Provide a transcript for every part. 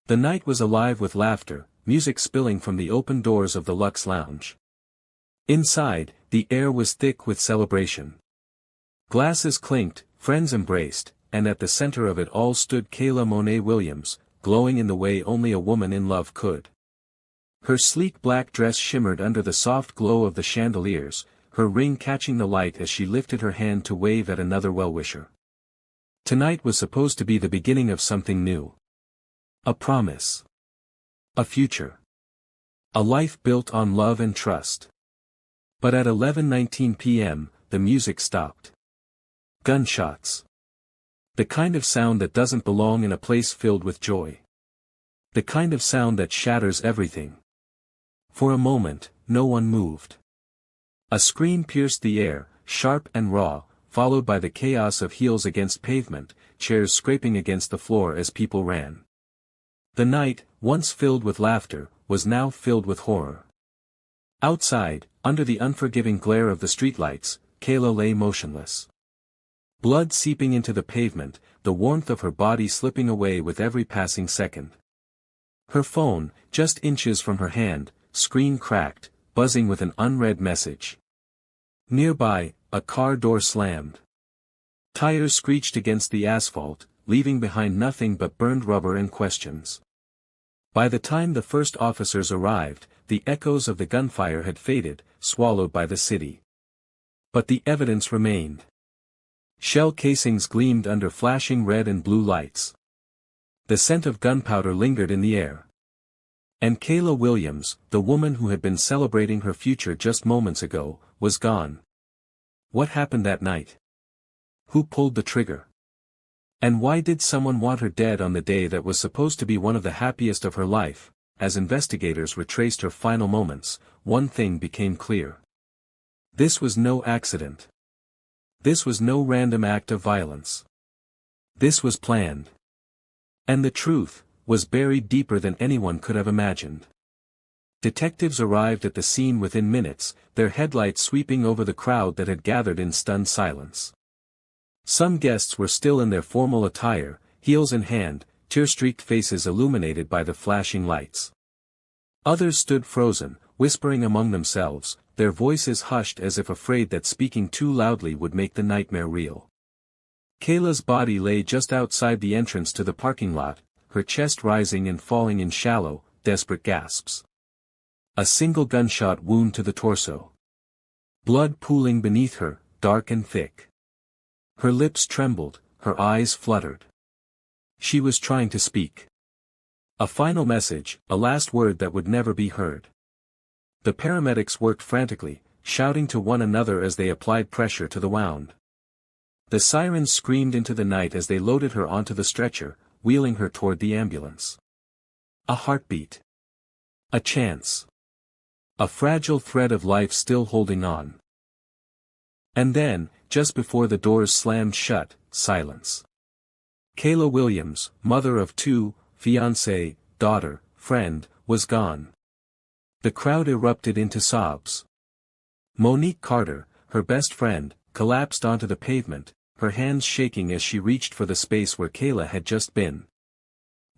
The night was alive with laughter, music spilling from the open doors of the Lux Lounge. Inside, the air was thick with celebration. Glasses clinked, friends embraced, and at the center of it all stood Kayla Monet Williams, glowing in the way only a woman in love could. Her sleek black dress shimmered under the soft glow of the chandeliers, her ring catching the light as she lifted her hand to wave at another well-wisher. Tonight was supposed to be the beginning of something new. A promise. A future. A life built on love and trust. But at 11:19 p.m., the music stopped. Gunshots. The kind of sound that doesn't belong in a place filled with joy. The kind of sound that shatters everything. For a moment, no one moved. A scream pierced the air, sharp and raw, followed by the chaos of heels against pavement, chairs scraping against the floor as people ran. The night, once filled with laughter, was now filled with horror. Outside, under the unforgiving glare of the streetlights, Kayla lay motionless. Blood seeping into the pavement, the warmth of her body slipping away with every passing second. Her phone, just inches from her hand, screen cracked, buzzing with an unread message. Nearby, a car door slammed. Tires screeched against the asphalt, leaving behind nothing but burned rubber and questions. By the time the first officers arrived, the echoes of the gunfire had faded, swallowed by the city. But the evidence remained. Shell casings gleamed under flashing red and blue lights. The scent of gunpowder lingered in the air. And Kayla Williams, the woman who had been celebrating her future just moments ago, was gone. What happened that night? Who pulled the trigger? And why did someone want her dead on the day that was supposed to be one of the happiest of her life? As investigators retraced her final moments, one thing became clear. This was no accident. This was no random act of violence. This was planned. And the truth was buried deeper than anyone could have imagined. Detectives arrived at the scene within minutes, their headlights sweeping over the crowd that had gathered in stunned silence. Some guests were still in their formal attire, heels in hand, tear-streaked faces illuminated by the flashing lights. Others stood frozen, whispering among themselves, their voices hushed as if afraid that speaking too loudly would make the nightmare real. Kayla's body lay just outside the entrance to the parking lot, her chest rising and falling in shallow, desperate gasps. A single gunshot wound to the torso. Blood pooling beneath her, dark and thick. Her lips trembled, her eyes fluttered. She was trying to speak. A final message, a last word that would never be heard. The paramedics worked frantically, shouting to one another as they applied pressure to the wound. The sirens screamed into the night as they loaded her onto the stretcher, wheeling her toward the ambulance. A heartbeat. A chance. A fragile thread of life still holding on. And then, just before the doors slammed shut, silence. Kayla Williams, mother of two, fiancé, daughter, friend, was gone. The crowd erupted into sobs. Monique Carter, her best friend, collapsed onto the pavement, her hands shaking as she reached for the space where Kayla had just been.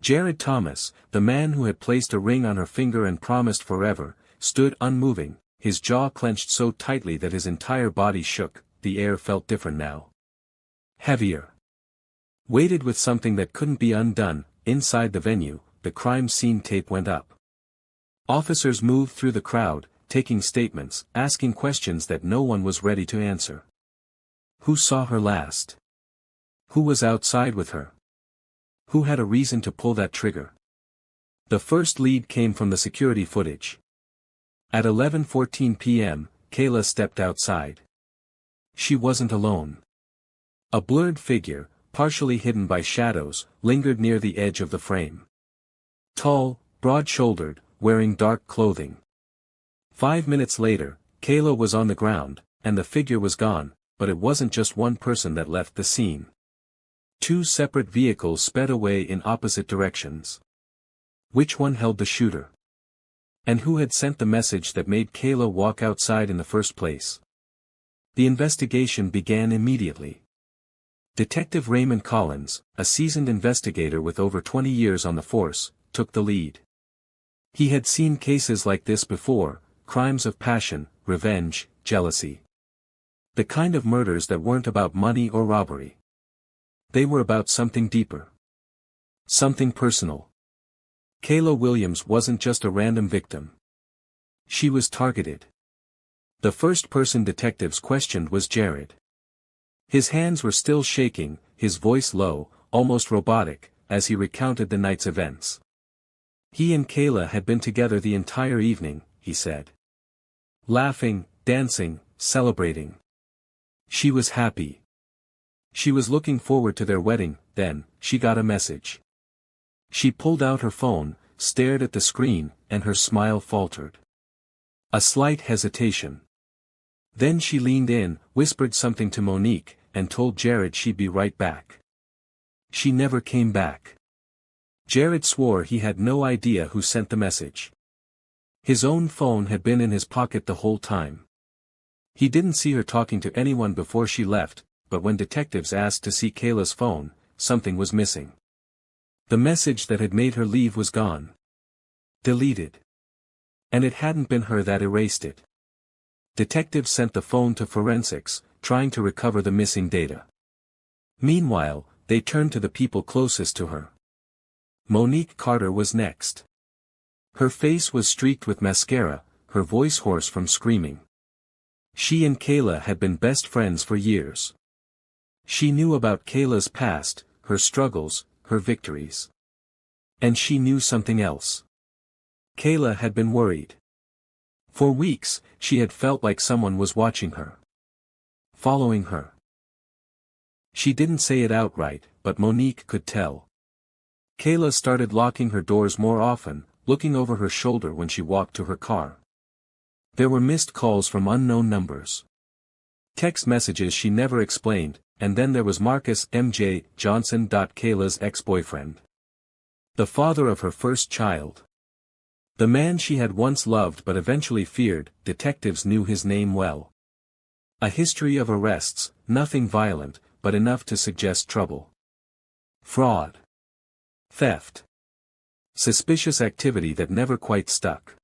Jared Thomas, the man who had placed a ring on her finger and promised forever, stood unmoving, his jaw clenched so tightly that his entire body shook. The air felt different now. Heavier. Weighted with something that couldn't be undone. Inside the venue, the crime scene tape went up. Officers moved through the crowd, taking statements, asking questions that no one was ready to answer. Who saw her last? Who was outside with her? Who had a reason to pull that trigger? The first lead came from the security footage. At 11:14 p.m., Kayla stepped outside. She wasn't alone. A blurred figure, partially hidden by shadows, lingered near the edge of the frame. Tall, broad-shouldered, wearing dark clothing. 5 minutes later, Kayla was on the ground, and the figure was gone, but it wasn't just one person that left the scene. Two separate vehicles sped away in opposite directions. Which one held the shooter? And who had sent the message that made Kayla walk outside in the first place? The investigation began immediately. Detective Raymond Collins, a seasoned investigator with over 20 years on the force, took the lead. He had seen cases like this before, crimes of passion, revenge, jealousy. The kind of murders that weren't about money or robbery. They were about something deeper. Something personal. Kayla Williams wasn't just a random victim. She was targeted. The first person detectives questioned was Jared. His hands were still shaking, his voice low, almost robotic, as he recounted the night's events. He and Kayla had been together the entire evening, he said. Laughing, dancing, celebrating. She was happy. She was looking forward to their wedding. Then, she got a message. She pulled out her phone, stared at the screen, and her smile faltered. A slight hesitation. Then she leaned in, whispered something to Monique, and told Jared she'd be right back. She never came back. Jared swore he had no idea who sent the message. His own phone had been in his pocket the whole time. He didn't see her talking to anyone before she left, but when detectives asked to see Kayla's phone, something was missing. The message that had made her leave was gone. Deleted. And it hadn't been her that erased it. Detectives sent the phone to forensics, trying to recover the missing data. Meanwhile, they turned to the people closest to her. Monique Carter was next. Her face was streaked with mascara, her voice hoarse from screaming. She and Kayla had been best friends for years. She knew about Kayla's past, her struggles, her victories. And she knew something else. Kayla had been worried. For weeks, she had felt like someone was watching her. Following her. She didn't say it outright, but Monique could tell. Kayla started locking her doors more often, looking over her shoulder when she walked to her car. There were missed calls from unknown numbers. Text messages she never explained, and then there was Marcus M.J. Johnson. Kayla's ex-boyfriend. The father of her first child. The man she had once loved but eventually feared. Detectives knew his name well. A history of arrests, nothing violent, but enough to suggest trouble. Fraud. Theft. Suspicious activity that never quite stuck.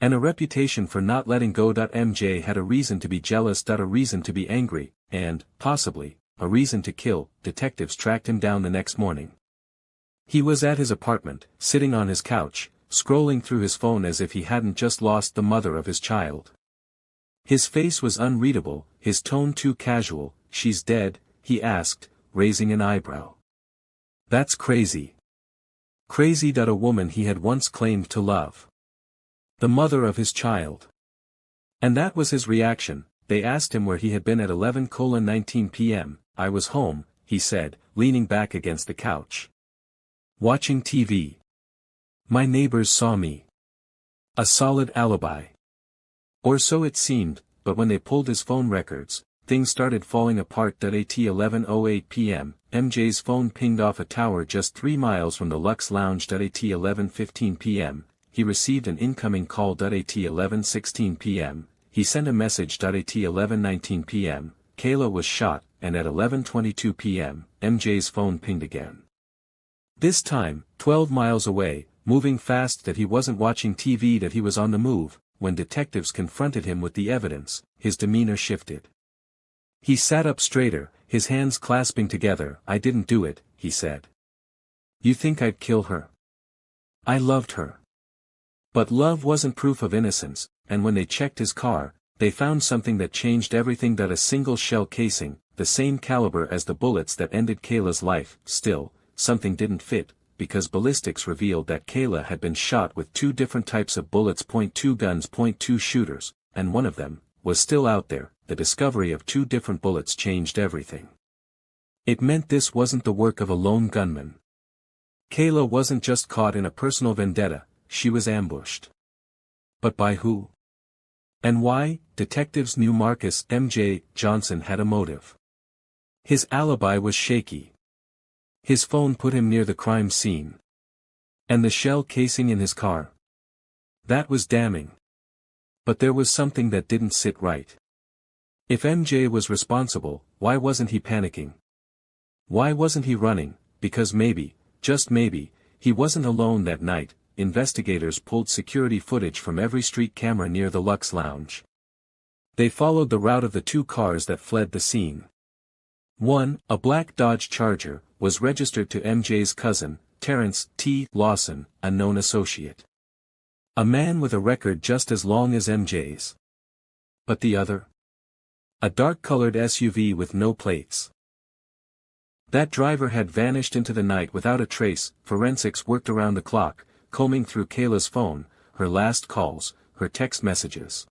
And a reputation for not letting go. MJ had a reason to be jealous. A reason to be angry, and, possibly, a reason to kill. Detectives tracked him down the next morning. He was at his apartment, sitting on his couch, scrolling through his phone as if he hadn't just lost the mother of his child. His face was unreadable, his tone too casual. "She's dead?" he asked, raising an eyebrow. That's crazy. Crazy. A woman he had once claimed to love. The mother of his child. And that was his reaction. They asked him where he had been at 11:19 p.m. "I was home," he said, leaning back against the couch. "Watching TV. My neighbors saw me." A solid alibi. Or so it seemed, but when they pulled his phone records, things started falling apart. At 11:08 p.m., MJ's phone pinged off a tower just 3 miles from the Lux Lounge. At 11:15 p.m., he received an incoming call. At 11:16 p.m., he sent a message. At 11:19 p.m., Kayla was shot, and at 11:22 p.m., MJ's phone pinged again. This time, 12 miles away, moving fast. That he wasn't watching TV. That he was on the move. When detectives confronted him with the evidence, his demeanor shifted. He sat up straighter, his hands clasping together. "I didn't do it," he said. "You think I'd kill her? I loved her." But love wasn't proof of innocence, and when they checked his car, they found something that changed everything. A single shell casing, the same caliber as the bullets that ended Kayla's life. Still, something didn't fit, because ballistics revealed that Kayla had been shot with 2 different types of bullets. .2 guns, .2 shooters, and one of them was still out there. The discovery of 2 different bullets changed everything. It meant this wasn't the work of a lone gunman. Kayla wasn't just caught in a personal vendetta, she was ambushed. But by who? And why? Detectives knew Marcus M.J. Johnson had a motive. His alibi was shaky. His phone put him near the crime scene. And the shell casing in his car. That was damning. But there was something that didn't sit right. If MJ was responsible, why wasn't he panicking? Why wasn't he running? Because maybe, just maybe, He wasn't alone that night. Investigators pulled security footage from every street camera near the Lux Lounge. They followed the route of the two cars that fled the scene. One, a black Dodge Charger, was registered to MJ's cousin, Terrence T. Lawson, a known associate. A man with a record just as long as MJ's. But the other? A dark-colored SUV with no plates. That driver had vanished into the night without a trace. Forensics worked around the clock, combing through Kayla's phone, her last calls, her text messages.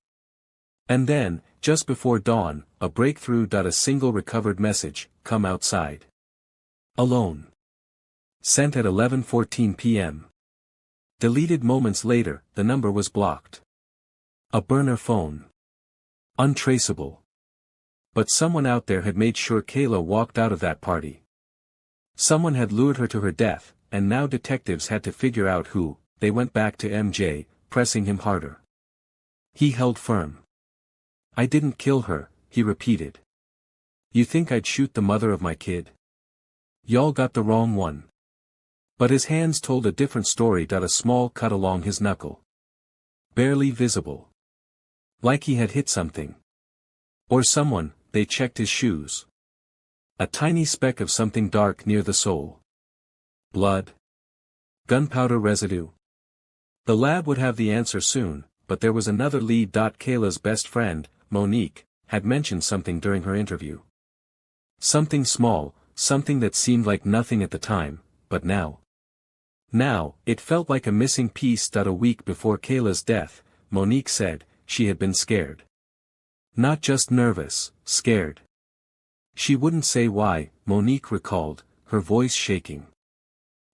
And then, just before dawn, a breakthrough. A single recovered message, "Come outside. Alone." Sent at 11:14 p.m. Deleted moments later. The number was blocked. A burner phone. Untraceable. But someone out there had made sure Kayla walked out of that party. Someone had lured her to her death, and now detectives had to figure out who. They went back to MJ, pressing him harder. He held firm. "I didn't kill her," he repeated. "You think I'd shoot the mother of my kid? Y'all got the wrong one." But his hands told a different story. A small cut along his knuckle. Barely visible. Like he had hit something. Or someone. They checked his shoes. A tiny speck of something dark near the sole. Blood? Gunpowder residue? The lab would have the answer soon, but there was another lead. Kayla's best friend, Monique, had mentioned something during her interview. Something small, something that seemed like nothing at the time, but now. Now, it felt like a missing piece. A week before Kayla's death, Monique said, she had been scared. Not just nervous, scared. She wouldn't say why, Monique recalled, her voice shaking.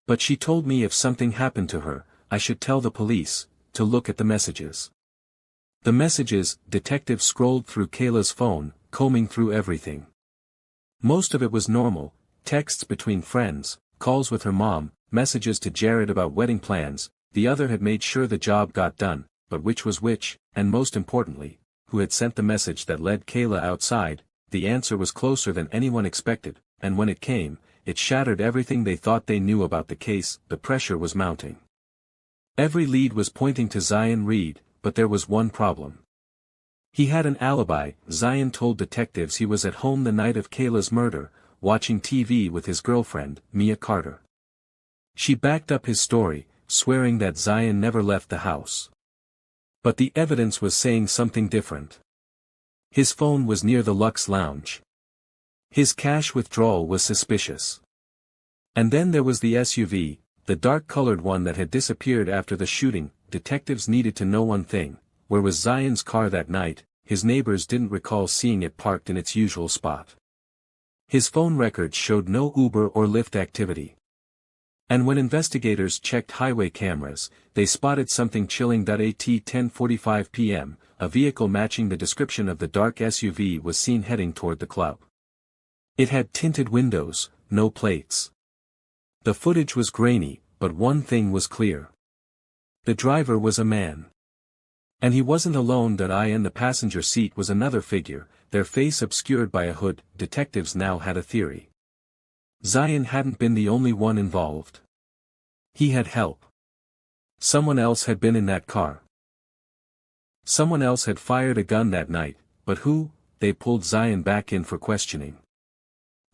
But she told me if something happened to her, I should tell the police, to look at the messages. The messages. Detectives scrolled through Kayla's phone, combing through everything. Most of it was normal, texts between friends, calls with her mom, messages to Jared about wedding plans. The other had made sure the job got done, but which was which, and most importantly, who had sent the message that led Kayla outside? The answer was closer than anyone expected, and when it came, it shattered everything they thought they knew about the case. The pressure was mounting. Every lead was pointing to Zion Reed, but there was one problem. He had an alibi. Zion told detectives he was at home the night of Kayla's murder, watching TV with his girlfriend, Mia Carter. She backed up his story, swearing that Zion never left the house. But the evidence was saying something different. His phone was near the Lux Lounge. His cash withdrawal was suspicious. And then there was the SUV, the dark-colored one that had disappeared after the shooting. Detectives needed to know one thing: where was Zion's car that night? His neighbors didn't recall seeing it parked in its usual spot. His phone records showed no Uber or Lyft activity. And when investigators checked highway cameras, they spotted something chilling. At 10:45 p.m., a vehicle matching the description of the dark SUV was seen heading toward the club. It had tinted windows, no plates. The footage was grainy, but one thing was clear. The driver was a man. And he wasn't alone. In the passenger seat was another figure, their face obscured by a hood. Detectives now had a theory. Zion hadn't been the only one involved. He had help. Someone else had been in that car. Someone else had fired a gun that night, but who? They pulled Zion back in for questioning.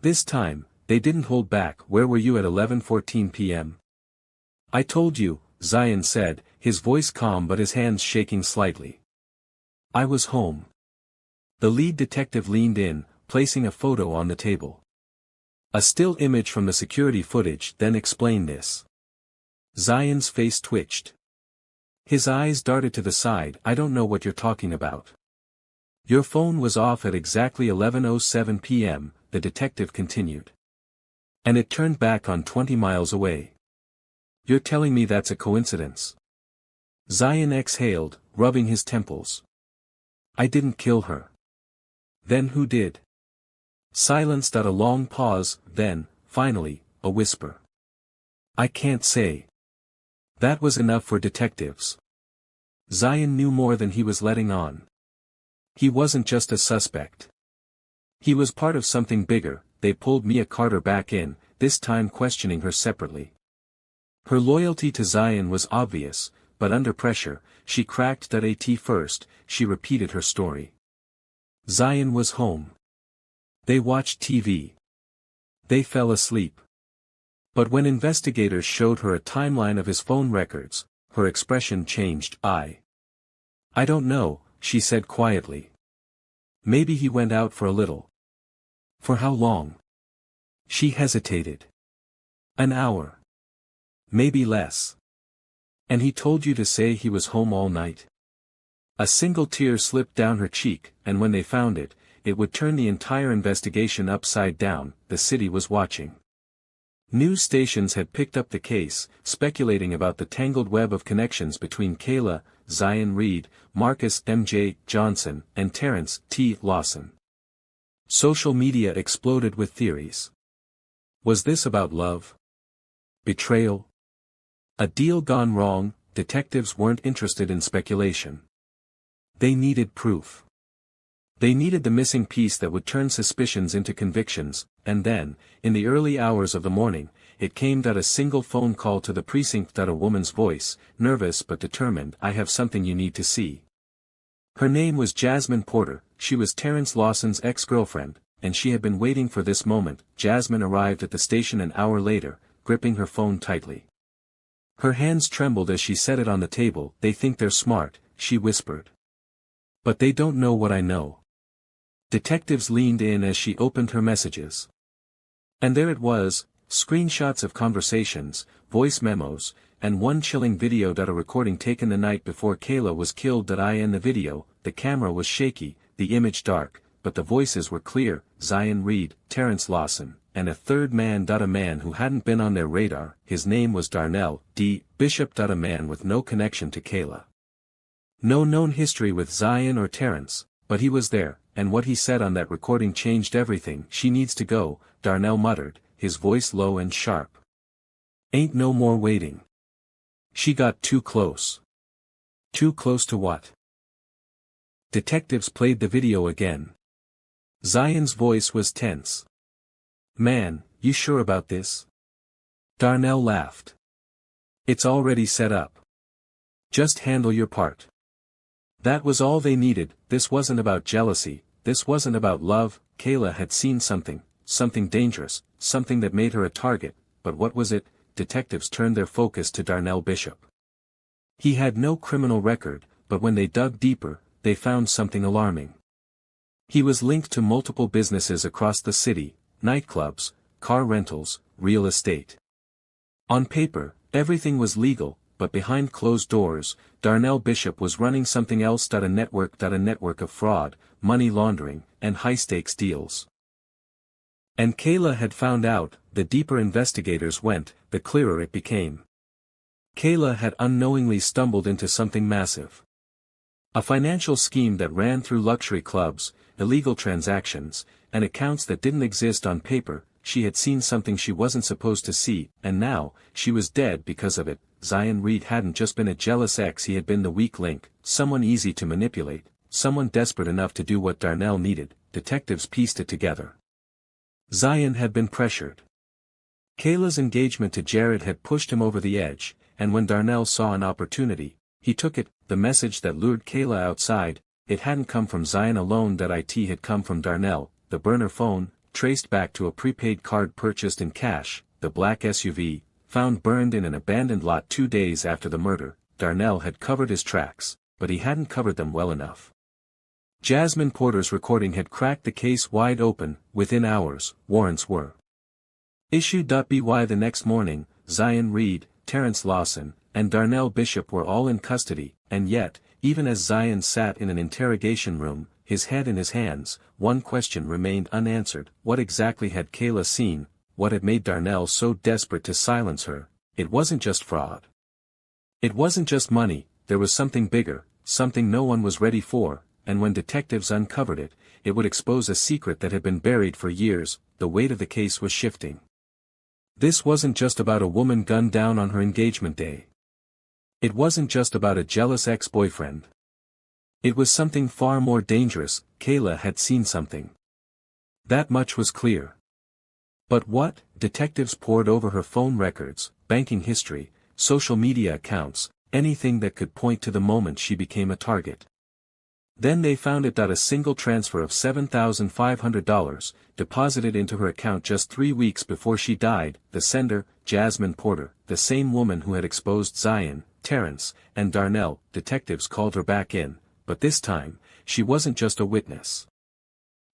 This time, they didn't hold back. "Where were you at 11:14 p.m.? "I told you," Zion said, his voice calm but his hands shaking slightly. "I was home." The lead detective leaned in, placing a photo on the table. A still image from the security footage then explained this. Zion's face twitched. His eyes darted to the side. "I don't know what you're talking about." "Your phone was off at exactly 11:07 p.m., the detective continued. "And it turned back on 20 miles away. You're telling me that's a coincidence?" Zion exhaled, rubbing his temples. "I didn't kill her." "Then who did?" Silence. A long pause, then, finally, a whisper. "I can't say." That was enough for detectives. Zion knew more than he was letting on. He wasn't just a suspect. He was part of something bigger. They pulled Mia Carter back in, this time questioning her separately. Her loyalty to Zion was obvious, but under pressure, she cracked that at first. She repeated her story. Zion was home. They watched TV. They fell asleep. But when investigators showed her a timeline of his phone records, her expression changed. I don't know, she said quietly. Maybe he went out for a little. For how long? She hesitated. An hour. Maybe less. And he told you to say he was home all night? A single tear slipped down her cheek, and when they found it, it would turn the entire investigation upside down. The city was watching. News stations had picked up the case, speculating about the tangled web of connections between Kayla, Zion Reed, Marcus M.J. Johnson, and Terrence T. Lawson. Social media exploded with theories. Was this about love? Betrayal? A deal gone wrong? Detectives weren't interested in speculation. They needed proof. They needed the missing piece that would turn suspicions into convictions, and then, in the early hours of the morning, it came that a single phone call to the precinct. A woman's voice, nervous but determined. I have something you need to see. Her name was Jasmine Porter. She was Terrence Lawson's ex-girlfriend, and she had been waiting for this moment. Jasmine arrived at the station an hour later, gripping her phone tightly. Her hands trembled as she set it on the table. They think they're smart, she whispered. But they don't know what I know. Detectives leaned in as she opened her messages. And there it was, screenshots of conversations, voice memos, and one chilling video. A recording taken the night before Kayla was killed. In the video, the camera was shaky, the image dark, but the voices were clear. Zion Reed, Terrence Lawson, and a third man. A man who hadn't been on their radar. His name was Darnell D. Bishop. A man with no connection to Kayla. No known history with Zion or Terrence, but he was there, and what he said on that recording changed everything. She needs to go, Darnell muttered, his voice low and sharp. Ain't no more waiting. She got too close. Too close to what? Detectives played the video again. Zion's voice was tense. Man, you sure about this? Darnell laughed. It's already set up. Just handle your part. That was all they needed. This wasn't about jealousy, this wasn't about love. Kayla had seen something dangerous, something that made her a target, but what was it? Detectives turned their focus to Darnell Bishop. He had no criminal record, but when they dug deeper, they found something alarming. He was linked to multiple businesses across the city, nightclubs, car rentals, real estate. On paper, everything was legal, but behind closed doors, Darnell Bishop was running something else. A network of fraud, money laundering, and high-stakes deals. And Kayla had found out. The deeper investigators went, the clearer it became. Kayla had unknowingly stumbled into something massive. A financial scheme that ran through luxury clubs, illegal transactions, and accounts that didn't exist on paper. She had seen something she wasn't supposed to see, and now, she was dead because of it. Zion Reed hadn't just been a jealous ex, he had been the weak link, someone easy to manipulate, someone desperate enough to do what Darnell needed. Detectives pieced it together. Zion had been pressured. Kayla's engagement to Jared had pushed him over the edge, and when Darnell saw an opportunity, he took it. The message that lured Kayla outside, it hadn't come from Zion alone. It had come from Darnell. The burner phone, traced back to a prepaid card purchased in cash, the black SUV, found burned in an abandoned lot 2 days after the murder. Darnell had covered his tracks, but he hadn't covered them well enough. Jasmine Porter's recording had cracked the case wide open. Within hours, warrants were issued. By the next morning, Zion Reed, Terrence Lawson, and Darnell Bishop were all in custody, and yet, even as Zion sat in an interrogation room, his head in his hands, one question remained unanswered. What exactly had Kayla seen? What had made Darnell so desperate to silence her? It wasn't just fraud. It wasn't just money, there was something bigger, something no one was ready for, and when detectives uncovered it, it would expose a secret that had been buried for years. The weight of the case was shifting. This wasn't just about a woman gunned down on her engagement day. It wasn't just about a jealous ex-boyfriend. It was something far more dangerous. Kayla had seen something. That much was clear. But what? Detectives pored over her phone records, banking history, social media accounts, anything that could point to the moment she became a target. Then they found it. A single transfer of $7,500, deposited into her account just 3 weeks before she died, the sender, Jasmine Porter, the same woman who had exposed Zion, Terrence, and Darnell. Detectives called her back in, but this time, she wasn't just a witness.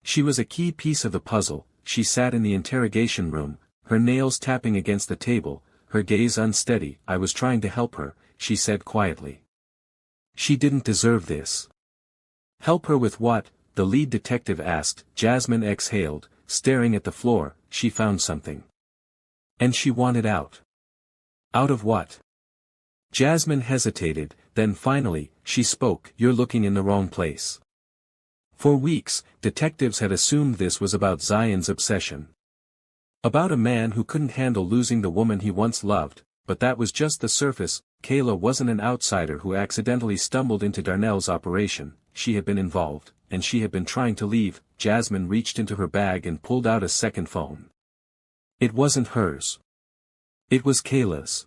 She was a key piece of the puzzle. She sat in the interrogation room, her nails tapping against the table, her gaze unsteady. "I was trying to help her," she said quietly. "She didn't deserve this." "Help her with what?" the lead detective asked. Jasmine exhaled, staring at the floor. "She found something. And she wanted out." "Out of what?" Jasmine hesitated, then finally, she spoke. "You're looking in the wrong place." For weeks, detectives had assumed this was about Zion's obsession. About a man who couldn't handle losing the woman he once loved, but that was just the surface. Kayla wasn't an outsider who accidentally stumbled into Darnell's operation. She had been involved, and she had been trying to leave. Jasmine reached into her bag and pulled out a second phone. It wasn't hers. It was Kayla's.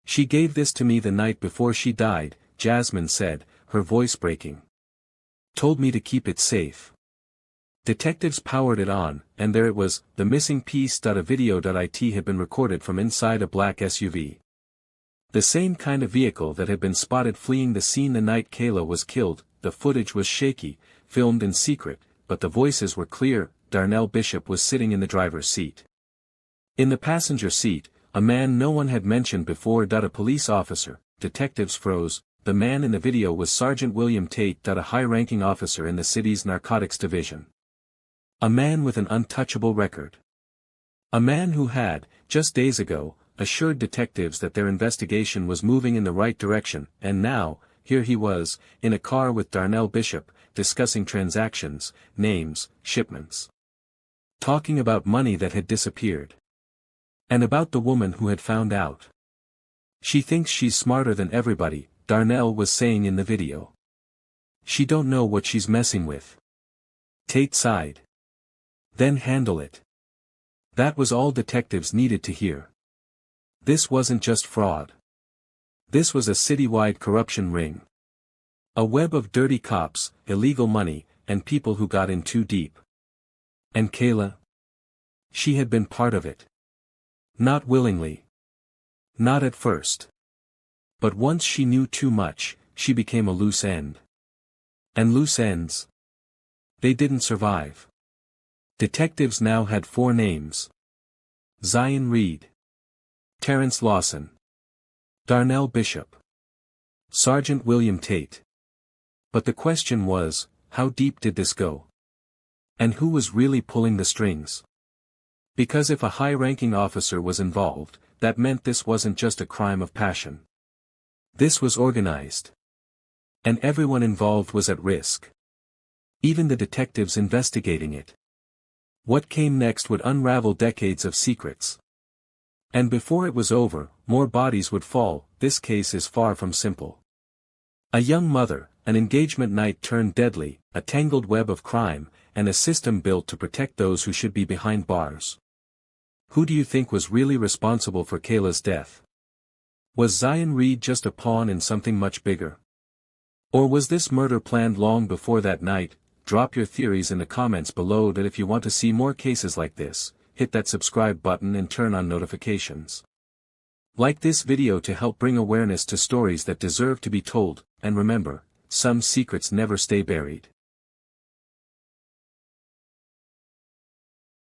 "She gave this to me the night before she died," Jasmine said, her voice breaking. "Told me to keep it safe." Detectives powered it on, and there it was, the missing piece. A video.it had been recorded from inside a black SUV. The same kind of vehicle that had been spotted fleeing the scene the night Kayla was killed. The footage was shaky, filmed in secret, but the voices were clear. Darnell Bishop was sitting in the driver's seat. In the passenger seat, a man no one had mentioned before. A police officer. Detectives froze. The man in the video was Sergeant William Tate. A high-ranking officer in the city's narcotics division. A man with an untouchable record. A man who had, just days ago, assured detectives that their investigation was moving in the right direction, and now, here he was, in a car with Darnell Bishop, discussing transactions, names, shipments. Talking about money that had disappeared. And about the woman who had found out. "She thinks she's smarter than everybody," Darnell was saying in the video. "She don't know what she's messing with." Tate sighed. "Then handle it." That was all detectives needed to hear. This wasn't just fraud. This was a citywide corruption ring. A web of dirty cops, illegal money, and people who got in too deep. And Kayla? She had been part of it. Not willingly. Not at first. But once she knew too much, she became a loose end. And loose ends? They didn't survive. Detectives now had 4 names. Zion Reed. Terrence Lawson. Darnell Bishop. Sergeant William Tate. But the question was, how deep did this go? And who was really pulling the strings? Because if a high-ranking officer was involved, that meant this wasn't just a crime of passion. This was organized. And everyone involved was at risk. Even the detectives investigating it. What came next would unravel decades of secrets. And before it was over, more bodies would fall. This case is far from simple. A young mother, an engagement night turned deadly, a tangled web of crime, and a system built to protect those who should be behind bars. Who do you think was really responsible for Kayla's death? Was Zion Reed just a pawn in something much bigger? Or was this murder planned long before that night? Drop your theories in the comments below. And if you want to see more cases like this, hit that subscribe button and turn on notifications. Like this video to help bring awareness to stories that deserve to be told, and remember, some secrets never stay buried.